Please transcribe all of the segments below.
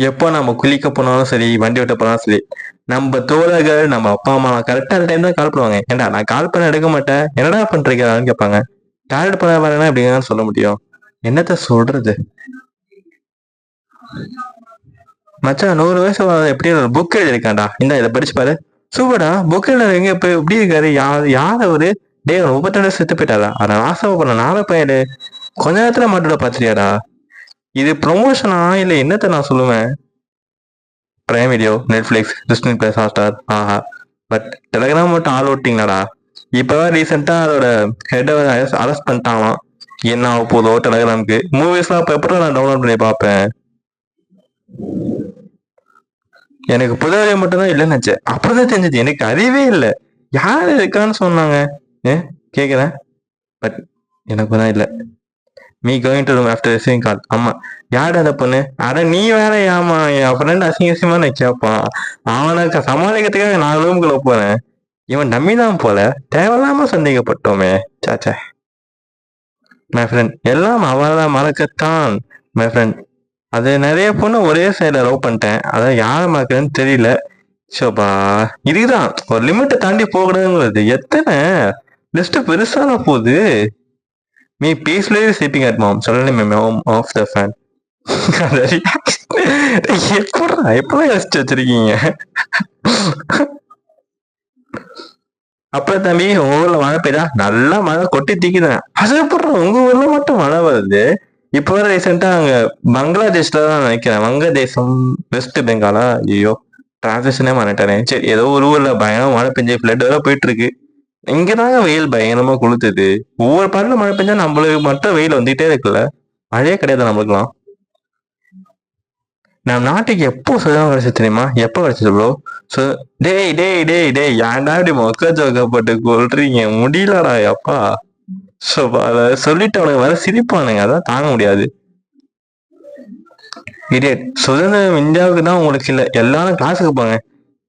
எப்போ நம்ம குளிக்க போனாலும் சரி, வண்டி ஓட்ட போனாலும் சரி, நம்ம தோழர்கள், நம்ம அப்பா அம்மா கரெக்டா அந்த டைம் தான் கால் பண்ணுவாங்க. ஏன்டா நான் கால் பண்ண எடுக்க மாட்டேன். என்னடா பண்றீங்கன்னு கேட்பாங்க. டார்கெட் பண்ண வரேன்னா எப்படிங்க சொல்ல முடியும்? என்னத்த சொல்றது? மச்சான் 100 வயசு எப்படி ஒரு புக் எழுதியிருக்கான்டா. இதை படிச்சு பாரு. சூப்பர்டா புக் எழுதுற எங்க இப்ப எப்படி இருக்காரு? யார் அவரு? டேய் 32 செத்து போயிட்டாரா? அட நாசமா பண்ண நாள பையனு. கொஞ்ச நேரத்துல மாட்டோட பாத்துறியாடா? இது ப்ரொமோஷனா இல்ல என்னத்த நான் சொல்லுவேன்? Prime video, Netflix, Disney plus, Hotstar, Aha. But Telegram மட்டும் ஆள் விட்டீங்களாடா? இப்பதான் ரீசெண்டா அதோட ஹெட் அரெஸ்ட் பண்ணிட்டாங்களாம். என்ன ஆக போதோ டெலிகிராமுக்கு. மூவிஸ்லாம் இப்ப எப்படி நான் டவுன்லோட் பண்ணி பார்ப்பேன்? எனக்கு புதவியை மட்டும்தான் இல்லைன்னு நினைச்சேன். அப்படிதான் தெரிஞ்சது. எனக்கு அறிவே இல்லை. யாரு இருக்கான்னு சொன்னாங்க. கேக்குறேன். பட் எனக்கு தான் இல்லை. Me going to room after receiving call. ஆமா. யாரு அந்த பொண்ணு? அட நீ வேற ஏமா என் ஃப்ரெண்ட் அசிங்கமா நான் கேட்பான். அவனுக்கு சமாளிக்கிறதுக்காக நான் ரூமுக்குள்ள போறேன். இவன் நம்பிதான் போல. தேவையில்லாம சந்தேகப்பட்டோமே. சாச்சா. மை ஃப்ரெண்ட் எல்லாம் அவளை மறக்கத்தான். மை ஃப்ரெண்ட் அது நிறைய பொண்ணு ஒரே சைடில் லவ் பண்ணிட்டேன். அதான் யாரை மறக்கிறேன்னு தெரியல. ஷோபா இதுதான் ஒரு லிமிட்டை தாண்டி போகக்கூடாதுங்கிறது. எத்தனை லிஸ்ட் பெருசான போகுது. Me peacefully sleeping at mom சொல்லலை my mom off the fan. எப்பதான் யோசிச்சு வச்சிருக்கீங்க? அப்புறம் தம்பி உங்க ஊர்ல மழை பெய்தா? நல்லா மழை கொட்டி தீக்குதான். அதுக்கப்புறம் உங்க ஊர்ல மட்டும் மழை வருது. இப்போ ரீசெண்டா அங்க பங்களாதேஷ்ல தான் நினைக்கிறேன். வங்கதேசம் வெஸ்ட் பெங்காலா? ஐயோ டிரான்சிஷனே மாட்டேனே. சரி ஏதோ ஒரு ஊர்ல பயங்கரமா மழை பெஞ்சு ஃபிளட் வர போயிட்டு இருக்கு. இங்கதாங்க வெயில் பயங்கரமா கொளுத்துது. ஒவ்வொரு பாட்டுல மழை பெஞ்சா நம்மளுக்கு மட்டும் வெயில் வந்துட்டே இருக்குல்ல. மழையே கிடையாது நம்மளுக்குலாம். நம்ம நாட்டுக்கு எப்போ சுதந்திரம் கிடைச்சது தெரியுமா? எப்போ கிடைச்சது ப்ரோ? டேய் டேய் டேய் டேய் ஏன்டா இப்படி மொக்க ஜோக்கப்பட்டு கொள்றீங்க? முடியலடா அப்பா. அதை சொல்லிட்டு அவனுக்கு வர சிரிப்பானுங்க. அதான் தாங்க முடியாது. இடியட். சுதந்திரம் இந்தியாவுக்கு தான் உங்களுக்கு இல்லை. எல்லாரும் கிளாஸுக்கு போங்க.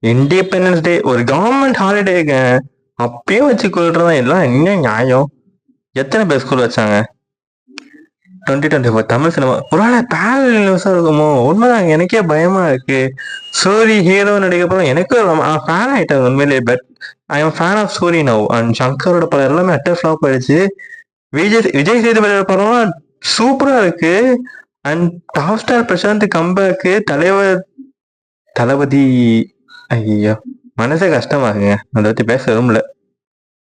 இண்டிபெண்டன்ஸ் டே ஒரு கவர்மெண்ட் ஹாலிடேங்க. அப்பயும் வச்சு கொள்றதா எல்லாம் என்ன நியாயம்? எத்தனை பேர் ஸ்கூல் வச்சாங்க? 2024 தமிழ் சினிமா ஒரு வேளை பேரல் நியூஸா இருக்குமோ? உண்மைதாங்க. எனக்கே பயமா இருக்கு. சூரி ஹீரோ நடிக்கப்பறம் எனக்கும் ஃபேன் ஆயிட்டாங்க உண்மையிலேயே. But I am fan of Soori now. And சங்கரோட படம் எல்லாமே அட்டர் ஃபிளாப் ஆயிடுச்சு. விஜய் சேதுபதியோட படம் சூப்பரா இருக்கு. And top star Prashanth comeback. Thalapathy ஐயோ மனசே கஷ்டமாகுங்க. அதை பத்தி பேச விரும்பல.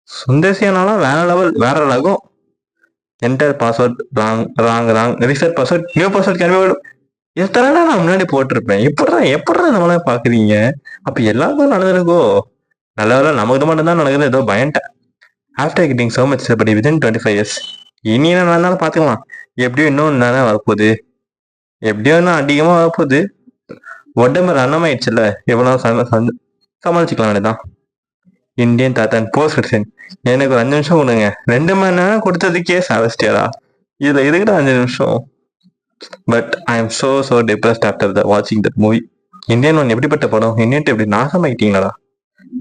சுந்தர்சியானாலும் வேற லெவல் வேற ரகம். Enter password wrong reset password new password can be. எத்தனை நான் முன்னாடி போட்டிருப்பேன். எப்படா நம்மள பாக்குறீங்க? அப்ப எல்லாருக்கும் நடந்திருக்கோ? நல்ல வேலை நமக்கு மட்டும் தான் நடக்குது. ஏதோ பயன்ட்டேன். ஆஃப்டர் கெட்டிங் சோ மச் படி வித்தின் 25 years. இனி என்ன நடந்தாலும் பாத்துக்கலாம். எப்படியும் இன்னும் தானே வரப்போகுது. எப்படியும் இன்னும் அதிகமா வரப்போகுது. உடம்பு ரணமாயிடுச்சுல்ல. எவ்வளவு சமாளிச்சுக்கலாம் வேண்டியதான். இந்தியன் தாத்தன் போஸ்ட் கிறிஸ்டின். எனக்கு ஒரு 5 நிமிஷம் கொடுங்க. 2 மணி நேரம் கொடுத்ததுக்கே சாவஸ்டியாரா? இதுல இருக்குடா 5 நிமிஷம். But I am so depressed after வாட்சிங் தட் மூவி. இந்தியன் ஒன் எப்படிப்பட்ட படம்? இந்தியன் எப்படி நாசமாயிட்டீங்களா?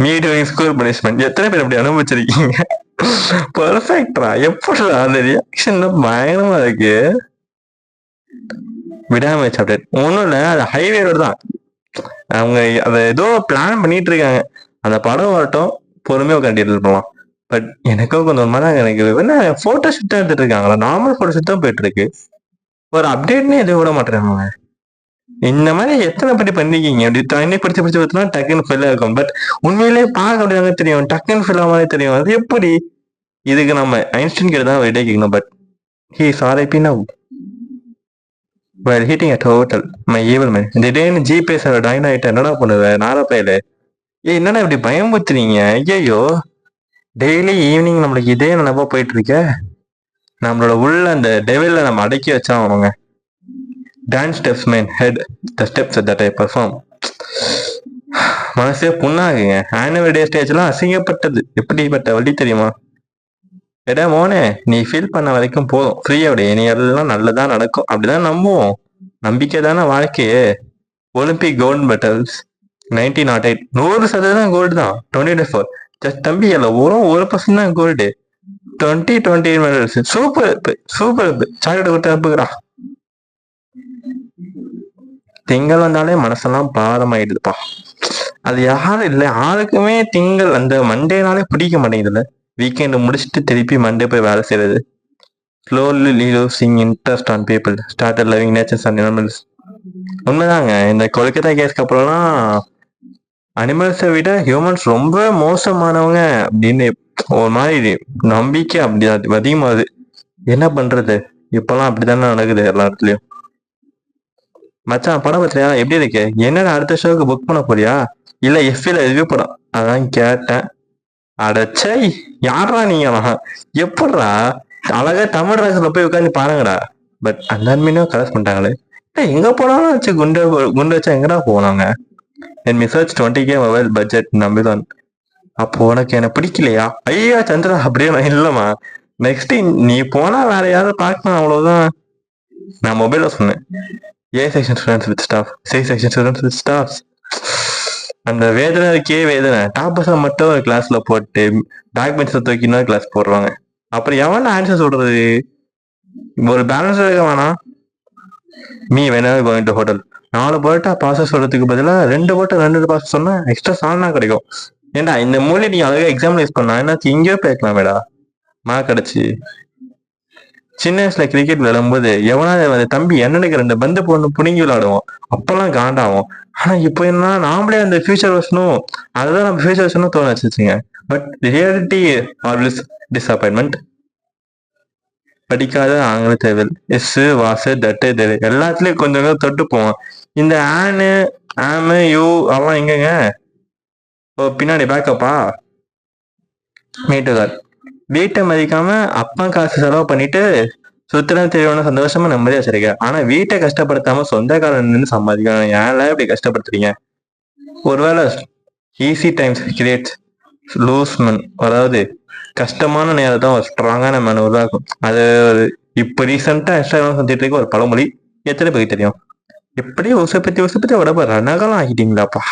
Me doing school punishment. எத்தனை பேர் அப்படி அனுபவிச்சிருக்கீங்க? பர்ஃபெக்டா எப்படா அந்த ரியாக்ஷன் பயங்கரமா இருக்கு. விடாமச்சு அப்டேட் ஒன்றும் இல்லை. அது ஹைவே ரோடு தான். அவங்க அதை ஏதோ பிளான் பண்ணிட்டு இருக்காங்க. அந்த படம் வரட்டும் பொறுமையாக கண்டிட்டு போகலாம். பட் எனக்கும் கொஞ்சம் மாதிரி எனக்கு என்ன போட்டோ ஷூட் எடுத்துட்டு இருக்காங்களா? நார்மல் போட்டோ ஷூட் தான் போயிட்டு இருக்கு. ஒரு அப்டேட்னே எதுவும் விட மாட்டேறாங்க. இந்த மாதிரி எத்தனை படி பண்ணிருக்கீங்க? அப்படி தண்ணி படிச்சு பார்த்தா டக்குன்னு ஃபில் இருக்கும். பட் உண்மையிலேயே பார்க்க அப்படிதாங்க தெரியும். டக்குன்னு ஃபில் மாதிரி தெரியும். அது எப்படி? இதுக்கு நம்ம ஐன்ஸ்டைன் கிட்ட தான் விடை கேட்கணும். But he is RIP now. while hitting at hotel my evil man. திடீர்னு ஜிபிஎஸ் டைன் ஆயிட்டு என்னடா பண்ணுவேன்? நாரப்பையில என்னடா இப்படி பயமுத்துறீங்க? ஐயோ டெய்லி ஈவினிங் நம்மளுக்கு இதே நினைப்பா போயிட்டு இருக்க. நம்மளோட உள்ள அந்த டெவில்ல நம்ம அடக்கி வச்சா அவனுங்க. Dance steps man head the steps that I perform. மனசே புண்ணாகுங்க. Annual day ஸ்டேஜ்லாம் அசிங்கப்பட்டது. எப்படிப்பட்ட வழி தெரியுமா? எடா மோனே நீ ஃபீல் பண்ண வரைக்கும் போதும். ஃப்ரீயோட இனி எல்லாம் நல்லதா நடக்கும். அப்படிதான் நம்புவோம். நம்பிக்கை தானே வாழ்க்கையே. ஒலிம்பிக் கோல்டு மெடல்ஸ் 1908 100% கோல்டு தான். 2024 ஜஸ்ட் தம்பி எல்லாம் ஒரு பர்சன்ட் தான் கோல்டு. 2020 மெடல்ஸ் சூப்பர் சாக்லேட் கொடுத்து அனுப்புகிறான். திங்கள் வந்தாலே மனசெல்லாம் பாரமாயிடுதுப்பா. அது யாரும் இல்லை, யாருக்குமே திங்கள் அந்த மண்டேனாலே பிடிக்க மாட்டேங்குதுல்ல. வீக்கெண்ட் முடிச்சுட்டு திருப்பி மண்டே போய் வேலை செய்யறது. Slowly losing interest on people started loving natures and animals. உண்மைதாங்க. இந்த கொல்கத்தா கேஸ்க்கு அப்புறம்லாம் அனிமல்ஸை விட ஹியூமன்ஸ் ரொம்ப மோசமானவங்க அப்படின்னு ஒரு மாதிரி நம்பிக்கை அப்படி அதிகமாகுது. என்ன பண்றது? இப்பெல்லாம் அப்படித்தானே நடக்குது எல்லா இடத்துலயும். மச்சான் படம் பத்திரியா எப்படி இருக்கு? என்னடா அடுத்த ஷோக்கு புக் பண்ண போறியா இல்ல எஃப்ல ரிவ்யூ படம்? அதான் கேட்டேன். அடச்சை, யாரா நீங்களா? எப்படா அழகா தமிழ் ராசில போய் உட்காந்து பாருங்கடா. பட் அந்த மீனும் கலெக்ட் பண்ணிட்டாங்களே. எங்க போனாலும் வச்சு குண்டு வச்சா எங்கடா போனாங்க? என் மிசர்ச் 20K மொபைல் பட்ஜெட் நம்பிதான். அப்போ உனக்கு என்ன பிடிக்கலையா? ஐயா சந்திரா, அப்படியே நான் இல்லம்மா. நெக்ஸ்ட் நீ போனா வேற யாராவது பார்க்கலாம், அவ்வளவுதான். நான் மொபைல சொன்னேன். A section students with staff, C section students with staffs. அந்த வேதனை இருக்கே வேதனை. டாப்பர்ஸை மட்டும் ஒரு கிளாஸ்ல போட்டு பேக் பெஞ்சில் தூக்கி இன்னொரு கிளாஸ் போடுறாங்க. அப்புறம் எவன் ஆன்சர் சொல்றது? ஒரு பேலன்ஸ் இருக்க வேணாம். மீ வேணா going to hotel 4 parotta bosses சொல்றதுக்கு பதிலாக 2 பரோட்டா 2 பாசஸ் சொன்னா எக்ஸ்ட்ரா சால்னா கிடைக்கும். ஏண்டா இந்த மூலையை நீ அழகா எக்ஸாம்ல யூஸ் பண்ணா என்னாச்சு? இங்கேயோ போய்க்கலாமேடா மார்க் கிடைச்சி. சின்ன வயசுல கிரிக்கெட் விளையாடும்போது எவனாவது தம்பி என்னனுக்கு 2 பந்து பொண்ணு புடுங்கி விளையாடுவோம். அப்பெல்லாம் காண்டாகும். ஆனா இப்போ என்ன, நாமளே அந்த ஃபியூச்சர் வருஷனும் அதுதான் நம்ம ஃபியூச்சர் வருஷனும் தோண வச்சுச்சுங்க. But reality always disappointment. படிக்காத ஆங்கில தேவல் எஸ் வாசு தட்டு தேவை எல்லாத்துலயும் கொஞ்சம் தொட்டு போவோம். இந்த ஆனு ஆமு யூ அவன் எங்கங்க? ஓ பின்னாடி பேக்கப்பா. மீட்டுகார் வீட்டை மதிக்காம அப்பா காசு செலவு பண்ணிட்டு சுத்திரம் தெரியவன சந்தோஷமா நிம்மதியா வச்சிருக்க. ஆனா வீட்டை கஷ்டப்படுத்தாம சொந்தக்காரன் நின்று சம்பாதிக்கணும். ஏன்ல இப்படி கஷ்டப்படுத்துறீங்க? ஒருவேளை ஈஸி டைம்ஸ் கிரியேட் லூஸ்மன், அதாவது கஷ்டமான நேரத்தை ஒரு ஸ்ட்ராங்கான மேன் உருவாக்கும். அது இப்ப ரீசெண்டா இன்ஸ்டாகிராம் சந்திட்டு இருக்க ஒரு பழமொழி. எத்தனை பேருக்கு தெரியும்? எப்படியும் உசை பத்தி விட ரணகலாம் ஆகிட்டீங்களாப்பா.